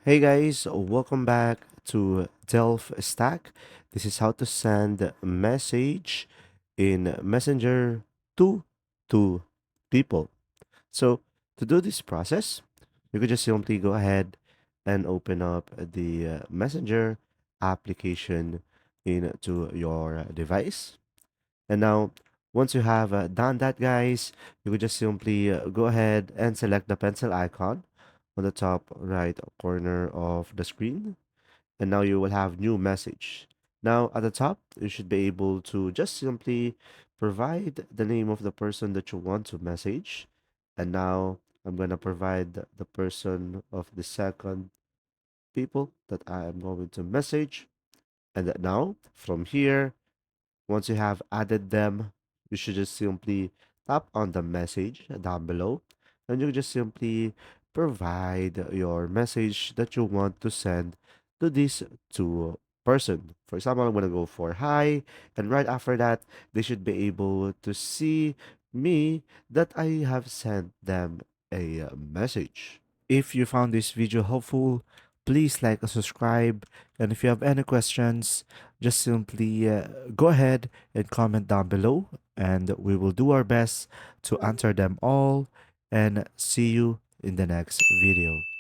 Hey guys, welcome back to Delph Stack. This is how to send a message in Messenger to people. So to do this process, you could just simply go ahead and open up the Messenger application into your device. And now, once you have done that, guys, you could just simply go ahead and select the pencil icon on the top right corner of the screen. And now you will have new message. Now, at the top, you should be able to just simply provide the name of the person that you want to message. And now I'm going to provide the person of the second people that I am going to message. And that now, from here, once you have added them, you should just simply tap on the message down below and you just simply provide your message that you want to send to this two person. For example, I'm going to go for hi, and right after that, they should be able to see me that I have sent them a message. If you found this video helpful, please like and subscribe. And if you have any questions, just simply go ahead and comment down below, and we will do our best to answer them all. And see you in the next video.